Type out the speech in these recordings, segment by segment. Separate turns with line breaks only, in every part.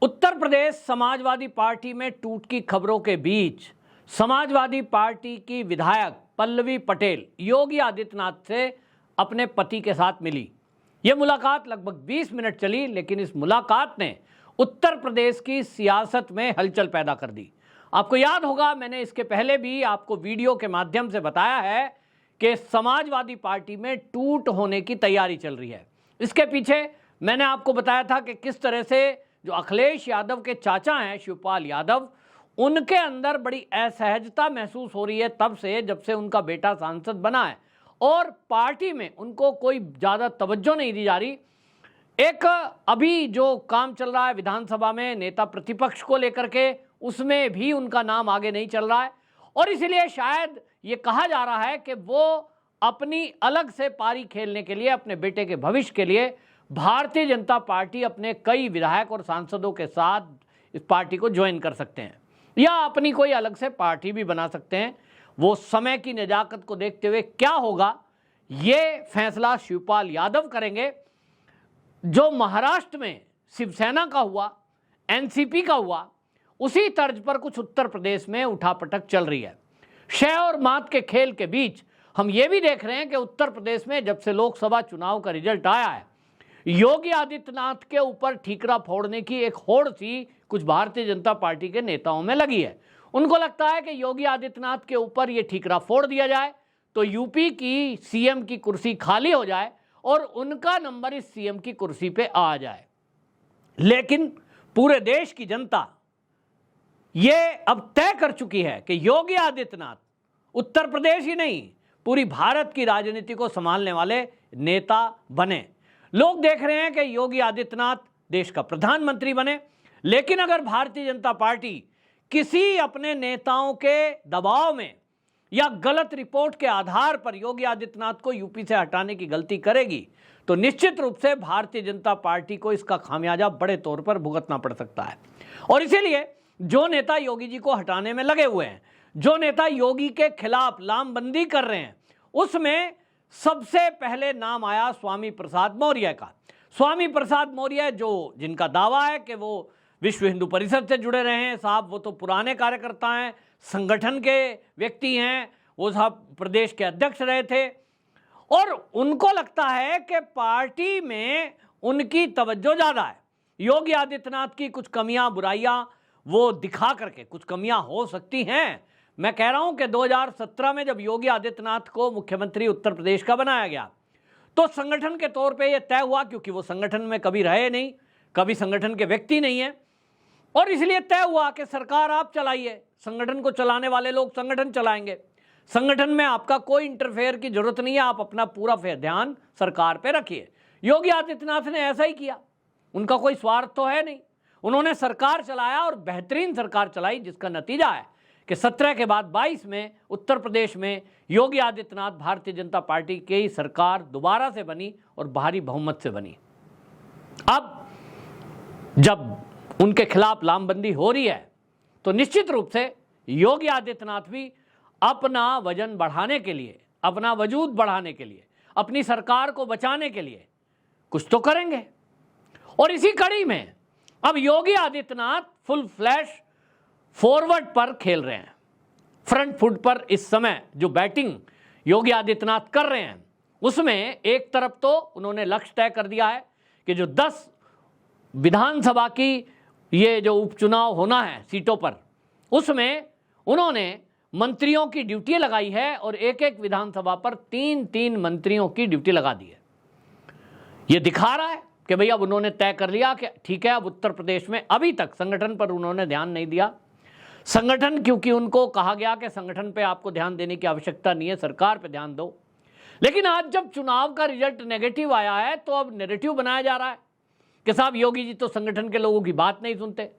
Uttar Pradesh Samajwadi party में टूट की खबरों के बीच समाजवादी पार्टी की विधायक पल्लवी पटेल योगी आदित्यनाथ से अपने पति के साथ मिली। यह मुलाकात लगभग 20 मिनट चली, लेकिन इस मुलाकात ने उत्तर प्रदेश की सियासत में हलचल पैदा कर दी। आपको याद होगा, मैंने इसके पहले भी आपको वीडियो के माध्यम से बताया है कि समाजवादी पार्टी में टूट होने की तैयारी चल रही है। इसके पीछे मैंने आपको बताया था कि किस तरह से जो अखिलेश यादव के चाचा हैं शिवपाल यादव, उनके अंदर बड़ी असहजता महसूस हो रही है तब से जब से उनका बेटा सांसद बना है और पार्टी में उनको कोई ज़्यादा तवज्जो नहीं दी जा रही। एक अभी जो काम चल रहा है विधानसभा में नेता प्रतिपक्ष को लेकर के, उसमें भी उनका नाम आगे नहीं चल रहा है और इसलिए शायद ये कहा जा रहा है कि वो अपनी अलग से पारी खेलने के लिए, अपने बेटे के भविष्य के लिए भारतीय जनता पार्टी अपने कई विधायक और सांसदों के साथ इस पार्टी को ज्वाइन कर सकते हैं या अपनी कोई अलग से पार्टी भी बना सकते हैं। वो समय की नजाकत को देखते हुए क्या होगा, ये फैसला शिवपाल यादव करेंगे। जो महाराष्ट्र में शिवसेना का हुआ, एनसीपी का हुआ, उसी तर्ज पर कुछ उत्तर प्रदेश में उठापटक चल रही है। शय और मात के खेल के बीच हम ये भी देख रहे हैं कि उत्तर प्रदेश में जब से लोकसभा चुनाव का रिजल्ट आया है, योगी आदित्यनाथ के ऊपर ठीकरा फोड़ने की एक होड़ सी कुछ भारतीय जनता पार्टी के नेताओं में लगी है। उनको लगता है कि योगी आदित्यनाथ के ऊपर ये ठीकरा फोड़ दिया जाए तो यूपी की सीएम की कुर्सी खाली हो जाए और उनका नंबर इस सीएम की कुर्सी पे आ जाए। लेकिन पूरे देश की जनता ये अब तय कर चुकी है कि योगी आदित्यनाथ उत्तर प्रदेश ही नहीं, पूरी भारत की राजनीति को संभालने वाले नेता बने। लोग देख रहे हैं कि योगी आदित्यनाथ देश का प्रधानमंत्री बने, लेकिन अगर भारतीय जनता पार्टी किसी अपने नेताओं के दबाव में या गलत रिपोर्ट के आधार पर योगी आदित्यनाथ को यूपी से हटाने की गलती करेगी तो निश्चित रूप से भारतीय जनता पार्टी को इसका खामियाजा बड़े तौर पर भुगतना पड़ सकता है। और इसीलिए जो नेता योगी जी को हटाने में लगे हुए हैं, जो नेता योगी के खिलाफ लामबंदी कर रहे हैं, उसमें सबसे पहले नाम आया स्वामी प्रसाद मौर्य का। स्वामी प्रसाद मौर्य जिनका दावा है कि वो विश्व हिंदू परिषद से जुड़े रहे हैं। साहब वो तो पुराने कार्यकर्ता हैं, संगठन के व्यक्ति हैं, वो साहब प्रदेश के अध्यक्ष रहे थे और उनको लगता है कि पार्टी में उनकी तवज्जो ज़्यादा है। योगी आदित्यनाथ की कुछ कमियां बुराइयां वो दिखा करके, कुछ कमियां हो सकती हैं। मैं कह रहा हूं कि 2017 में जब योगी आदित्यनाथ को मुख्यमंत्री उत्तर प्रदेश का बनाया गया तो संगठन के तौर पे ये तय हुआ, क्योंकि वो संगठन में कभी रहे नहीं, कभी संगठन के व्यक्ति नहीं है, और इसलिए तय हुआ कि सरकार आप चलाइए, संगठन को चलाने वाले लोग संगठन चलाएंगे, संगठन में आपका कोई इंटरफेयर की जरूरत नहीं है, आप अपना पूरा ध्यान सरकार पे रखिए। योगी आदित्यनाथ ने ऐसा ही किया, उनका कोई स्वार्थ तो है नहीं, उन्होंने सरकार चलाया और बेहतरीन सरकार चलाई, जिसका नतीजा है कि 17 के बाद 22 में उत्तर प्रदेश में योगी आदित्यनाथ भारतीय जनता पार्टी की सरकार दोबारा से बनी और भारी बहुमत से बनी। अब जब उनके खिलाफ लामबंदी हो रही है तो निश्चित रूप से योगी आदित्यनाथ भी अपना वजन बढ़ाने के लिए, अपना वजूद बढ़ाने के लिए, अपनी सरकार को बचाने के लिए कुछ तो करेंगे। और इसी कड़ी में अब Yogi Adityanath full flash forward पर खेल रहे हैं, फ्रंट फुट पर। इस समय जो बैटिंग योगी आदित्यनाथ कर रहे हैं उसमें एक तरफ तो उन्होंने लक्ष्य तय कर दिया है कि जो 10 विधानसभा की ये जो उपचुनाव होना है सीटों पर, उसमें उन्होंने मंत्रियों की ड्यूटी लगाई है और एक एक विधानसभा पर 3-3 मंत्रियों की ड्यूटी लगा दी है। ये दिखा रहा है कि भैया अब उन्होंने तय कर लिया कि ठीक है, अब उत्तर प्रदेश में अभी तक संगठन पर उन्होंने ध्यान नहीं दिया। संगठन, क्योंकि उनको कहा गया कि संगठन पे आपको ध्यान देने की आवश्यकता नहीं है, सरकार पे ध्यान दो। लेकिन आज जब चुनाव का रिजल्ट नेगेटिव आया है तो अब नेरेटिव बनाया जा रहा है कि साहब योगी जी तो संगठन के लोगों की बात नहीं सुनते।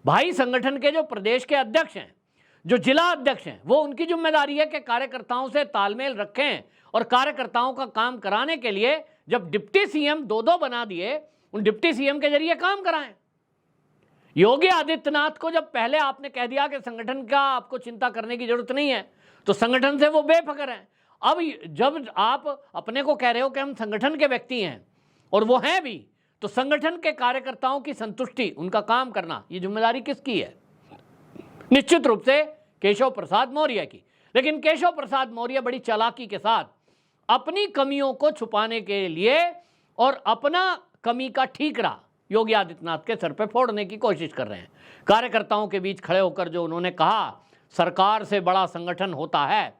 भाई, संगठन के जो प्रदेश के अध्यक्ष हैं, जो जिला अध्यक्ष हैं, वो उनकी जिम्मेदारी है कि कार्यकर्ताओं से तालमेल रखें और कार्यकर्ताओं का काम कराने के लिए जब डिप्टी सीएम 2-2 बना दिए, उन डिप्टी सीएम के जरिए काम कराएं। योगी आदित्यनाथ को जब पहले आपने कह दिया कि संगठन का आपको चिंता करने की जरूरत नहीं है तो संगठन से वो बेफिक्र हैं। अब जब आप अपने को कह रहे हो कि हम संगठन के व्यक्ति हैं और वो हैं भी, तो संगठन के कार्यकर्ताओं की संतुष्टि, उनका काम करना, ये जिम्मेदारी किसकी है? निश्चित रूप से केशव प्रसाद मौर्य की। लेकिन केशव प्रसाद मौर्य बड़ी चालाकी के साथ अपनी कमियों को छुपाने के लिए और अपना कमी का ठीकरा योगी आदित्यनाथ के सर पे फोड़ने की कोशिश कर रहे हैं। कार्यकर्ताओं के बीच खड़े होकर जो उन्होंने कहा सरकार से बड़ा संगठन होता है,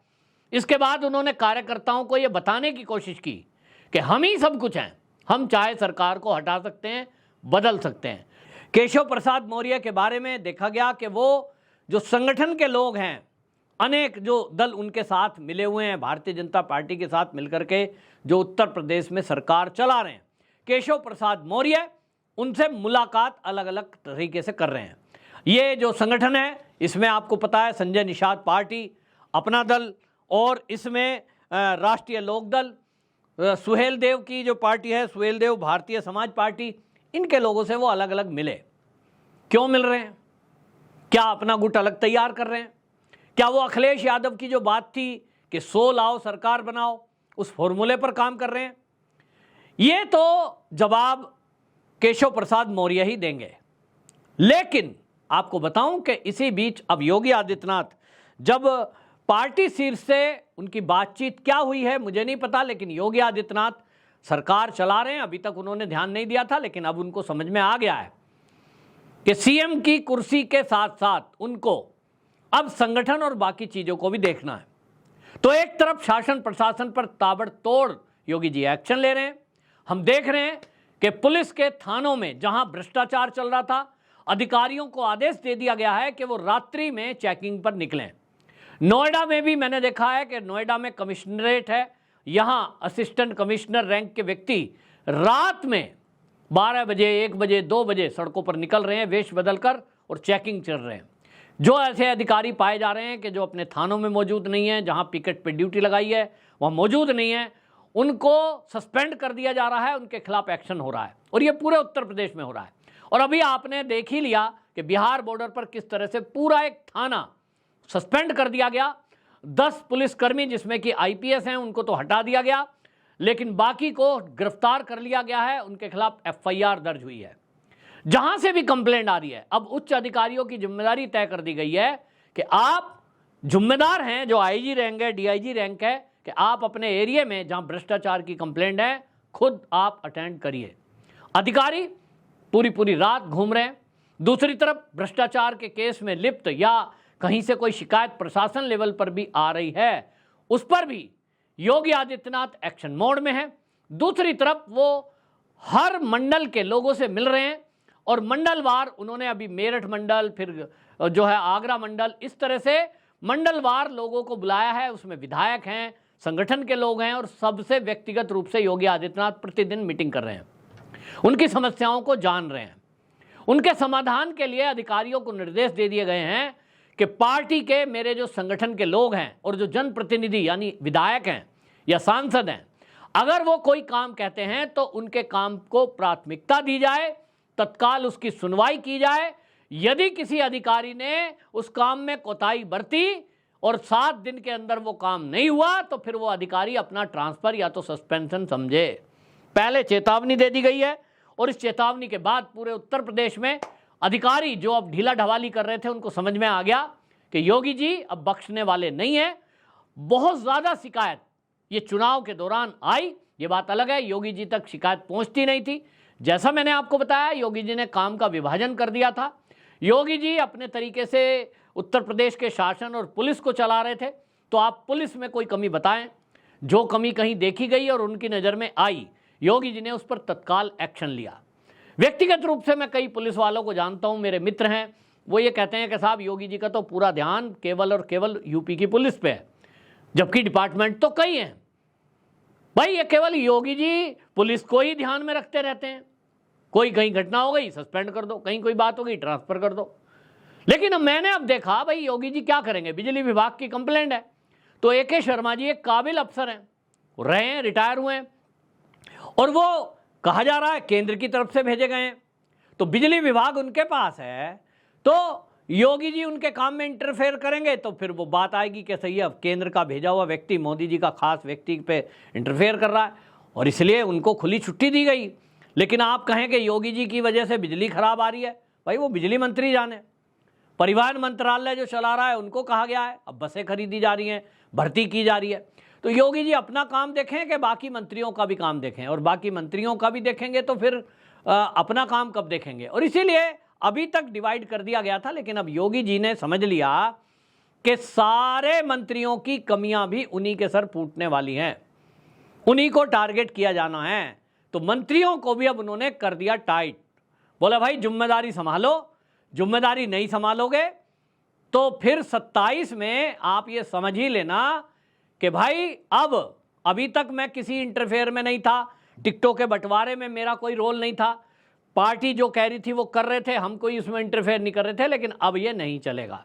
इसके बाद उन्होंने कार्यकर्ताओं को यह बताने की कोशिश की कि हम ही सब कुछ हैं, हम चाहे सरकार को हटा सकते हैं, बदल सकते हैं। केशव प्रसाद मौर्य के बारे में देखा गया कि वो जो संगठन के लोग हैं, अनेक जो दल उनके साथ मिले हुए हैं, भारतीय जनता पार्टी के साथ मिलकर के जो उत्तर प्रदेश में सरकार चला रहे हैं, केशव प्रसाद मौर्य उनसे मुलाकात अलग अलग तरीके से कर रहे हैं। ये जो संगठन है, इसमें आपको पता है संजय निषाद पार्टी, अपना दल, और इसमें राष्ट्रीय लोकदल, सुहेल देव की जो पार्टी है, सुहेल देव भारतीय समाज पार्टी, इनके लोगों से वो अलग अलग मिले। क्यों मिल रहे हैं? क्या अपना गुट अलग तैयार कर रहे हैं? क्या वो अखिलेश यादव की जो बात थी कि 100 लाओ सरकार बनाओ, उस फॉर्मूले पर काम कर रहे हैं? ये तो जवाब केशव प्रसाद मौर्य ही देंगे। लेकिन आपको बताऊं कि इसी बीच अब योगी आदित्यनाथ, जब पार्टी शीर्ष से उनकी बातचीत क्या हुई है मुझे नहीं पता, लेकिन योगी आदित्यनाथ सरकार चला रहे हैं। अभी तक उन्होंने ध्यान नहीं दिया था, लेकिन अब उनको समझ में आ गया है कि सीएम की कुर्सी के साथ साथ उनको अब संगठन और बाकी चीजों को भी देखना है। तो एक तरफ शासन प्रशासन पर ताबड़तोड़ योगी जी एक्शन ले रहे हैं। हम देख रहे हैं कि पुलिस के थानों में जहां भ्रष्टाचार चल रहा था, अधिकारियों को आदेश दे दिया गया है कि वो रात्रि में चेकिंग पर निकलें। नोएडा में भी मैंने देखा है कि नोएडा में कमिश्नरेट है, यहां असिस्टेंट कमिश्नर रैंक के व्यक्ति रात में 12 बजे, 1 बजे, 2 बजे सड़कों पर निकल रहे हैं वेश बदलकर और चेकिंग चल रहे हैं। जो ऐसे अधिकारी पाए जा रहे हैं कि जो अपने थानों में मौजूद नहीं है, जहां पिकेट पे ड्यूटी लगाई है वहां मौजूद नहीं है, उनको सस्पेंड कर दिया जा रहा है, उनके खिलाफ एक्शन हो रहा है। और ये पूरे उत्तर प्रदेश में हो रहा है। और अभी आपने देख ही लिया कि बिहार बॉर्डर पर किस तरह से पूरा एक थाना सस्पेंड कर दिया गया। 10 पुलिसकर्मी जिसमें कि आईपीएस हैं उनको तो हटा दिया गया, लेकिन बाकी को गिरफ्तार कर लिया गया है, उनके खिलाफ एफआईआर दर्ज हुई है। जहां से भी कंप्लेंट आ रही है, अब उच्च अधिकारियों की जिम्मेदारी तय कर दी गई है कि आप जिम्मेदार हैं, जो आईजी रैंक है, डीआईजी रैंक है, कि आप अपने एरिया में जहां भ्रष्टाचार की कंप्लेंट है खुद आप अटेंड करिए। अधिकारी पूरी रात घूम रहे हैं। दूसरी तरफ भ्रष्टाचार के केस में लिप्त या कहीं से कोई शिकायत प्रशासन लेवल पर भी आ रही है, उस पर भी योगी आदित्यनाथ एक्शन मोड में है। दूसरी तरफ वो हर मंडल के लोगों से मिल रहे हैं और मंडलवार उन्होंने अभी मेरठ मंडल, फिर जो है आगरा मंडल, इस तरह से मंडलवार लोगों को बुलाया है। उसमें विधायक हैं, संगठन के लोग हैं और सबसे व्यक्तिगत रूप से योगी आदित्यनाथ प्रतिदिन मीटिंग कर रहे हैं, उनकी समस्याओं को जान रहे हैं। उनके समाधान के लिए अधिकारियों को निर्देश दे दिए गए हैं कि पार्टी के मेरे जो संगठन के लोग हैं और जो जनप्रतिनिधि यानी विधायक हैं या सांसद हैं, अगर वो कोई काम कहते हैं तो उनके काम को प्राथमिकता दी जाए, तत्काल उसकी सुनवाई की जाए। यदि किसी अधिकारी ने उस काम में कोताही बरती और 7 दिन के अंदर वो काम नहीं हुआ तो फिर वो अधिकारी अपना ट्रांसफर या तो सस्पेंशन समझे। पहले चेतावनी दे दी गई है और इस चेतावनी के बाद पूरे उत्तर प्रदेश में अधिकारी जो अब ढीला ढवाली कर रहे थे उनको समझ में आ गया कि योगी जी अब बख्शने वाले नहीं हैं। बहुत ज़्यादा शिकायत ये चुनाव के दौरान आई, ये बात अलग है, योगी जी तक शिकायत पहुंचती नहीं थी। जैसा मैंने आपको बताया, योगी जी ने काम का विभाजन कर दिया था। योगी जी अपने तरीके से उत्तर प्रदेश के शासन और पुलिस को चला रहे थे। तो आप पुलिस में कोई कमी बताएं, जो कमी कहीं देखी गई और उनकी नज़र में आई, योगी जी ने उस पर तत्काल एक्शन लिया। व्यक्तिगत रूप से मैं कई पुलिस वालों को जानता हूं, मेरे मित्र हैं, वो ये कहते हैं कि साहब योगी जी का तो पूरा ध्यान केवल और केवल यूपी की पुलिस पे है, जबकि डिपार्टमेंट तो कई हैं। भाई ये केवल योगी जी पुलिस को ही ध्यान में रखते रहते हैं। कोई कहीं घटना हो गई सस्पेंड कर दो, कहीं कोई बात हो गई ट्रांसफर कर दो। लेकिन मैंने अब देखा भाई योगी जी क्या करेंगे। बिजली विभाग की कंप्लेंट है तो AK शर्मा जी एक काबिल अफसर हैं, रहे हैं, रिटायर हुए हैं, और वो कहा जा रहा है केंद्र की तरफ से भेजे गए हैं। तो बिजली विभाग उनके पास है तो योगी जी उनके काम में इंटरफेयर करेंगे तो फिर वो बात आएगी कि सही है, अब केंद्र का भेजा हुआ व्यक्ति मोदी जी का खास व्यक्ति पे इंटरफेयर कर रहा है, और इसलिए उनको खुली छुट्टी दी गई। लेकिन आप कहें कि योगी जी की वजह से बिजली खराब आ रही है, भाई वो बिजली मंत्री जाने। परिवहन मंत्रालय जो चला रहा है उनको कहा गया है, अब बसें खरीदी जा रही हैं, भर्ती की जा रही है। तो योगी जी अपना काम देखें कि बाकी मंत्रियों का भी काम देखें, और बाकी मंत्रियों का भी देखेंगे तो फिर अपना काम कब देखेंगे। और इसीलिए अभी तक डिवाइड कर दिया गया था, लेकिन अब योगी जी ने समझ लिया कि सारे मंत्रियों की कमियां भी उन्हीं के सर फूटने वाली हैं, उन्हीं को टारगेट किया जाना है। तो मंत्रियों को भी अब उन्होंने कर दिया टाइट। बोला भाई जिम्मेदारी संभालो, जिम्मेदारी नहीं संभालोगे तो फिर 27 में आप ये समझ ही लेना कि भाई अब अभी तक मैं किसी इंटरफेयर में नहीं था, टिकटों के बंटवारे में मेरा कोई रोल नहीं था, पार्टी जो कह रही थी वो कर रहे थे, हम कोई उसमें इंटरफेयर नहीं कर रहे थे, लेकिन अब ये नहीं चलेगा।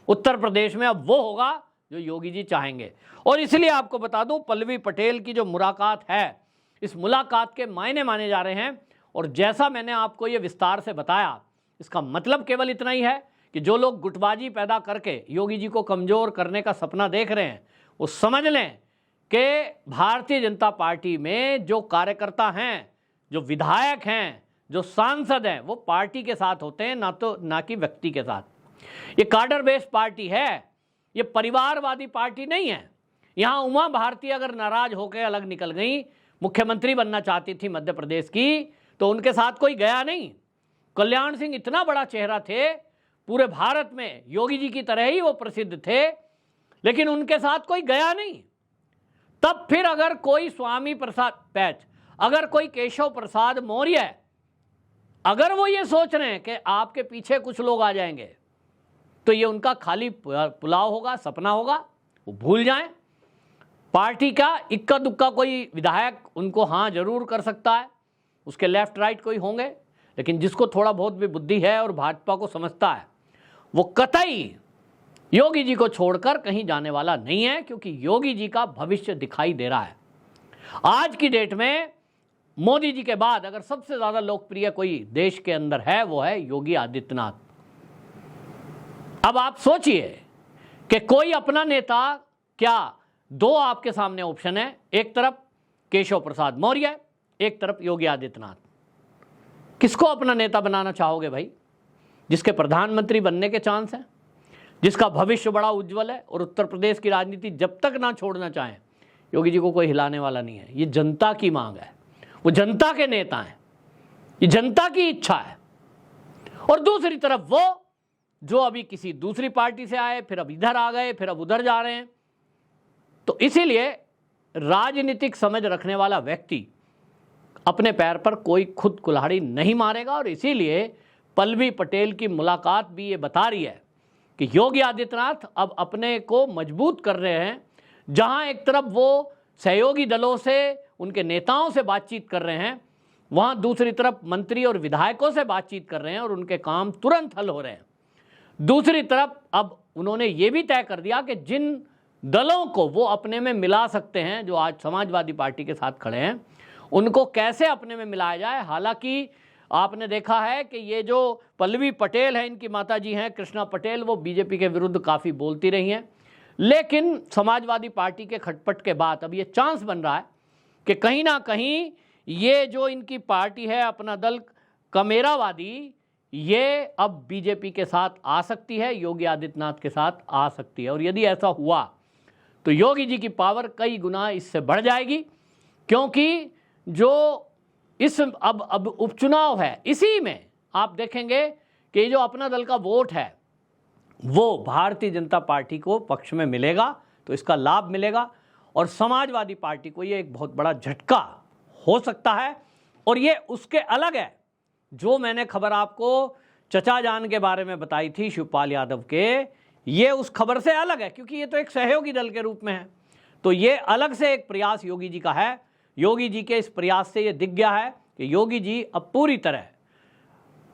उत्तर प्रदेश में अब वो होगा जो योगी जी चाहेंगे। और इसलिए आपको बता दूं, पल्लवी पटेल की जो मुलाकात है, इस मुलाकात के मायने माने जा रहे हैं। और जैसा मैंने आपको ये विस्तार से बताया, इसका मतलब केवल इतना ही है कि जो लोग गुटबाजी पैदा करके योगी जी को कमज़ोर करने का सपना देख रहे हैं, वो समझ लें कि भारतीय जनता पार्टी में जो कार्यकर्ता हैं, जो विधायक हैं, जो सांसद हैं, वो पार्टी के साथ होते हैं, ना कि व्यक्ति के साथ। ये काडर बेस्ड पार्टी है, ये परिवारवादी पार्टी नहीं है। यहाँ उमा भारती अगर नाराज होकर अलग निकल गई, मुख्यमंत्री बनना चाहती थी मध्य प्रदेश की, तो उनके साथ कोई गया नहीं। कल्याण सिंह इतना बड़ा चेहरा थे, पूरे भारत में योगी जी की तरह ही वो प्रसिद्ध थे, लेकिन उनके साथ कोई गया नहीं। तब फिर अगर कोई स्वामी प्रसाद पैच, अगर कोई केशव प्रसाद मौर्य, अगर वो ये सोच रहे हैं कि आपके पीछे कुछ लोग आ जाएंगे, तो ये उनका खाली पुलाव होगा, सपना होगा, वो भूल जाएं। पार्टी का इक्का दुक्का कोई विधायक उनको हाँ जरूर कर सकता है, उसके लेफ्ट राइट कोई होंगे, लेकिन जिसको थोड़ा बहुत भी बुद्धि है और भाजपा को समझता है, वो कतई योगी जी को छोड़कर कहीं जाने वाला नहीं है, क्योंकि योगी जी का भविष्य दिखाई दे रहा है। आज की डेट में मोदी जी के बाद अगर सबसे ज्यादा लोकप्रिय कोई देश के अंदर है, वो है योगी आदित्यनाथ। अब आप सोचिए कि कोई अपना नेता, क्या दो आपके सामने ऑप्शन है, एक तरफ केशव प्रसाद मौर्य, एक तरफ योगी आदित्यनाथ। किसको अपना नेता बनाना चाहोगे भाई? जिसके प्रधानमंत्री बनने के चांस हैं, जिसका भविष्य बड़ा उज्जवल है, और उत्तर प्रदेश की राजनीति जब तक ना छोड़ना चाहें, योगी जी को कोई हिलाने वाला नहीं है। ये जनता की मांग है, वो जनता के नेता हैं, ये जनता की इच्छा है। और दूसरी तरफ वो जो अभी किसी दूसरी पार्टी से आए, फिर अब इधर आ गए, फिर अब उधर जा रहे हैं। तो इसीलिए राजनीतिक समझ रखने वाला व्यक्ति अपने पैर पर कोई खुद कुल्हाड़ी नहीं मारेगा। और इसीलिए पल्लवी पटेल की मुलाकात भी ये बता रही है कि योगी आदित्यनाथ अब अपने को मजबूत कर रहे हैं। जहां एक तरफ वो सहयोगी दलों से, उनके नेताओं से बातचीत कर रहे हैं, वहां दूसरी तरफ मंत्री और विधायकों से बातचीत कर रहे हैं, और उनके काम तुरंत हल हो रहे हैं। दूसरी तरफ अब उन्होंने ये भी तय कर दिया कि जिन दलों को वो अपने में मिला सकते हैं, जो आज समाजवादी पार्टी के साथ खड़े हैं, उनको कैसे अपने में मिलाया जाए। हालांकि आपने देखा है कि ये जो पल्लवी पटेल है, इनकी माताजी हैं कृष्णा पटेल, वो बीजेपी के विरुद्ध काफ़ी बोलती रही हैं, लेकिन समाजवादी पार्टी के खटपट के बाद अब ये चांस बन रहा है कि कहीं ना कहीं ये जो इनकी पार्टी है, अपना दल कमेरावादी, ये अब बीजेपी के साथ आ सकती है, योगी आदित्यनाथ के साथ आ सकती है। और यदि ऐसा हुआ तो योगी जी की पावर कई गुना इससे बढ़ जाएगी, क्योंकि जो इस अब उपचुनाव है, इसी में आप देखेंगे कि ये जो अपना दल का वोट है, वो भारतीय जनता पार्टी को पक्ष में मिलेगा, तो इसका लाभ मिलेगा। और समाजवादी पार्टी को ये एक बहुत बड़ा झटका हो सकता है। और ये उसके अलग है, जो मैंने खबर आपको चचा जान के बारे में बताई थी, शिवपाल यादव के, ये उस खबर से अलग है, क्योंकि ये तो एक सहयोगी दल के रूप में है। तो ये अलग से एक प्रयास योगी जी का है। योगी जी के इस प्रयास से ये दिख गया है कि योगी जी अब पूरी तरह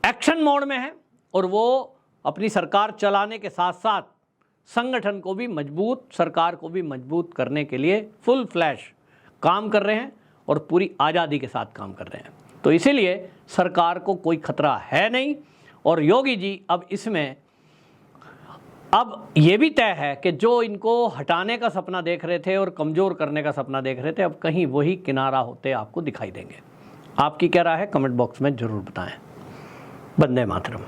एक्शन मोड में है, और वो अपनी सरकार चलाने के साथ साथ संगठन को भी मजबूत, सरकार को भी मजबूत करने के लिए फुल फ्लैश काम कर रहे हैं, और पूरी आज़ादी के साथ काम कर रहे हैं। तो इसीलिए सरकार को कोई खतरा है नहीं। और योगी जी अब इसमें अब ये भी तय है कि जो इनको हटाने का सपना देख रहे थे और कमज़ोर करने का सपना देख रहे थे, अब कहीं वही किनारा होते आपको दिखाई देंगे। आपकी क्या राय है कमेंट बॉक्स में ज़रूर बताएं। वंदे मातरम।